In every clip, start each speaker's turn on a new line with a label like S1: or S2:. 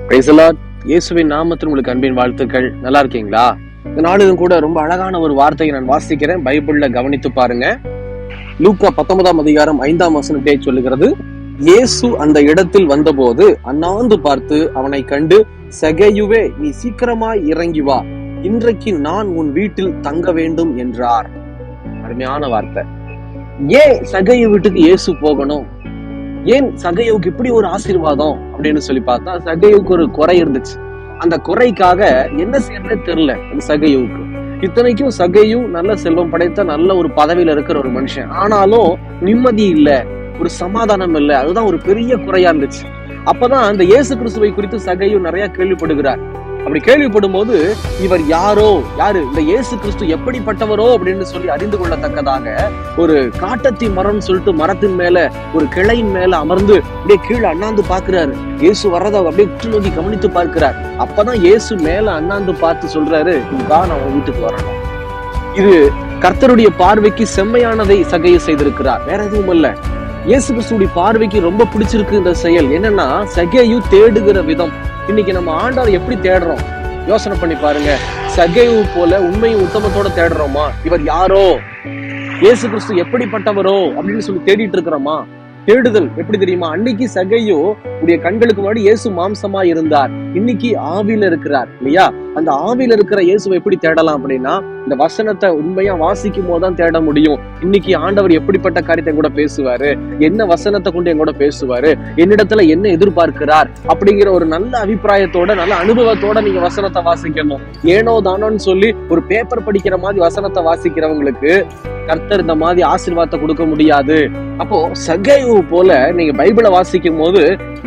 S1: Praise the Lord. இயேசுவின் நாமத்தில் உங்களுக்கு அன்பின் வாழ்த்துக்கள். நல்லா இருக்கீங்களா? இந்த நாளிலும் கூட ரொம்ப அழகான ஒரு வார்த்தையை நான் வாசிக்கிறேன். பைபிள்ல கவனித்து பாருங்க. லூக்கா 19ஆம் அதிகாரம் 5ஆம் வசனத்தை சொல்லுகிறது, இயேசு அந்த இடத்தில் வந்தபோது அண்ணாந்து பார்த்து அவனை கண்டு, சகேயுவே, நீ சீக்கிரமாய் இறங்கி வா, இன்றைக்கு நான் உன் வீட்டில் தங்க வேண்டும் என்றார். அருமையான வார்த்தை. ஏன் சகேயு வீட்டுக்கு இயேசு போகணும்? ஏன் சகேயுவுக்கு இப்படி ஒரு ஆசீர்வாதம் அப்படின்னு சொல்லி பார்த்தா, சகேயுவுக்கு ஒரு குறை இருந்துச்சு. அந்த குறைக்காக என்ன செய்யறதே தெரியல அந்த சகேயுவுக்கு. இத்தனைக்கும் சகேயு நல்ல செல்வம் படைத்த நல்ல ஒரு பதவியில இருக்கிற ஒரு மனுஷன். ஆனாலும் நிம்மதி இல்ல, ஒரு சமாதானம் இல்ல. அதுதான் ஒரு பெரிய குறையா இருந்துச்சு. அப்பதான் அந்த இயேசு கிறிஸ்துவை குறித்து சகேயு நிறைய கேள்விப்படுகிறார். அப்படி கேள்விப்படும் போது, இவர் யாரு இந்த இயேசு கிறிஸ்து எப்படிப்பட்டவரோ அப்படின்னு சொல்லி அறிந்து கொள்ளத்தக்கதாக ஒரு காட்டத்தி மரம்னு சொல்லிட்டு மரத்தின் மேல ஒரு கிளையின் மேல அமர்ந்து அப்படியே கீழே அண்ணாந்து பாக்குறாரு. இயேசு வர்றத அப்படியே உற்று நோக்கி கவனித்து பார்க்கிறார். அப்பதான் இயேசு மேல அண்ணாந்து பார்த்து சொல்றாரு, இதுதான் நான் உன் வீட்டுக்கு வரணும். இது கர்த்தருடைய பார்வைக்கு செம்மையானதை சகேயு செய்திருக்கிறார். வேற எதுவும் இல்ல. இயேசு கிறிஸ்துடைய பார்வைக்கு ரொம்ப பிடிச்சிருக்கு இந்த செயல். என்னன்னா, சகேயு தேடுகிற விதம். இன்னைக்கு நம்ம ஆண்டவரை எப்படி தேடுறோம்? யோசனை பண்ணி பாருங்க. சகேயு போல உண்மையும் உத்தமத்தோட தேடுறோமா? இவர் யாரோ, இயேசு கிறிஸ்து எப்படிப்பட்டவரோ அப்படின்னு சொல்லி தேடிட்டு இருக்கிறோமா? தேடுதல் எப்படி தெரியுமா? அன்னைக்கு சகேயு உடைய கண்களுக்கு முன்னாடி இயேசு மாம்சமா இருந்தார். இன்னைக்கு ஆவியில இருக்கிறார் இல்லையா? அந்த ஆவியில இருக்கிற இயேசுவை எப்படி தேடலாம் அப்படின்னா, இந்த வசனத்தை உண்மையா வாசிக்கும் போதுதான் தேட முடியும். இன்னைக்கு ஆண்டவர் எப்படிப்பட்ட காரியத்தை கூட பேசுவாரு, என்ன வசனத்தை கொண்டு என் கூட பேசுவாரு, என்னிடத்துல என்ன எதிர்பார்க்கிறார் அப்படிங்கிற ஒரு நல்ல அபிப்பிராயத்தோட நல்ல அனுபவத்தோட நீங்க வசனத்தை வாசிக்கணும். ஏனோ தானோன்னு சொல்லி ஒரு பேப்பர் படிக்கிற மாதிரி வசனத்தை வாசிக்கிறவங்களுக்கு கர்த்தர் இந்த மாதிரி ஆசீர்வாதத்தை கொடுக்க முடியாது. அப்போ சகேயு போல நீங்க பைபிளை வாசிக்கும் போது,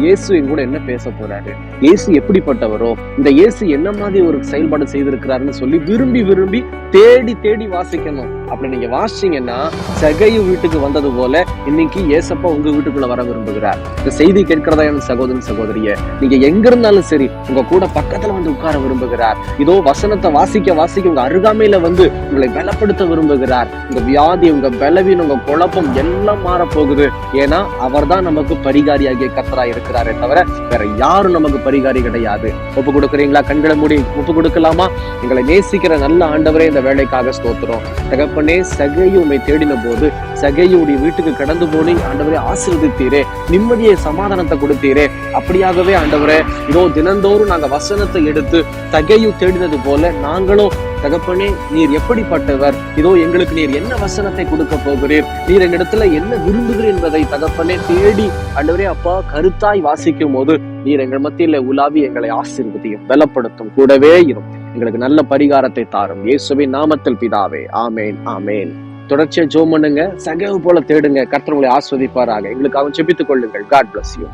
S1: இயேசு என் கூட என்ன பேச போறாரு, இயேசு எப்படிப்பட்டவரோ, இந்த இயேசு என்ன மாதிரி ஒரு செயல்பாடு செய்திருக்கிறாருன்னு சொல்லி விரும்பி விரும்பி தேடி தேடி வாசிக்கணும். அப்படி நீங்க வாசிச்சீங்கன்னா, சகேயு வீட்டுக்கு வந்தது போல இன்னைக்கு இயேசப்பா உங்க வீட்டுக்குள்ள வர விரும்புகிறார். இந்த செய்தி கேட்கிறதா என் சகோதரன் சகோதரிய, நீங்க எங்க இருந்தாலும் சரி உங்க கூட பக்கத்துல வந்து உட்கார விரும்புகிறார். இதோ வசனத்தை வாசிக்க வாசிக்க உங்க அருகாமையில வந்து உங்களை பலப்படுத்த விரும்புகிறார். உங்க வியாதி, உங்க பலவீனம், உங்க குழப்பம் எல்லாம் மாற போகுது. ஏன்னா அவர் தான் நமக்கு பரிகாரியாகிய கர்த்தரா இருக்கிறாரே தவிர வேற யாரும் நமக்கு பரிகாரி கிடையாது. ஒப்பு கொடுக்குறீங்களா? கண்களை மூடி ஒப்பு கொடுக்கலாமா? எங்களை நேசிக்கிற நல்ல ஆண்டவரே, இந்த வேலைக்காக ஸ்தோத்திரம். தகப்பனே, சகேயு உம்மை தேடின போது சகேயுடைய வீட்டுக்கு கடந்து போனி ஆண்டவரே ஆசீர்வதித்தீரே, நிம்மதியை சமாதானத்தை கொடுத்தீரே. அப்படியாகவே ஆண்டவரே, இதோ தினந்தோறும் நாங்க வசனத்தை எடுத்து சகேயு தேடினது போல நாங்களும் தகப்பனே, நீர் எப்படிப்பட்டவர், இதோ எங்களுக்கு நீர் என்ன வசனத்தை கொடுக்க போகிறீர், நீர் எங்களிடத்துல என்ன விரும்புகிறீர் என்பதை தகப்பனே தேடி ஆண்டவரே அப்பா கருத்தாய் வாசிக்கும் போது நீர் எங்கள் மத்தியில உலாவி எங்களை ஆசீர்வதியும், பலப்படுத்தும், கூடவே இரும். எங்களுக்கு நல்ல பரிகாரத்தை தாரும். இயேசுவின் நாமத்தில் பிதாவே, ஆமேன் ஆமேன். தொடர்ச்சியா ஜெபம் பண்ணுங்க, சகேயு போல தேடுங்க. கர்த்தர் உங்களை ஆசீர்வதிப்பாராக. எங்களுக்கு அவன் ஜெபித்துக் கொள்ளுங்கள். God bless you.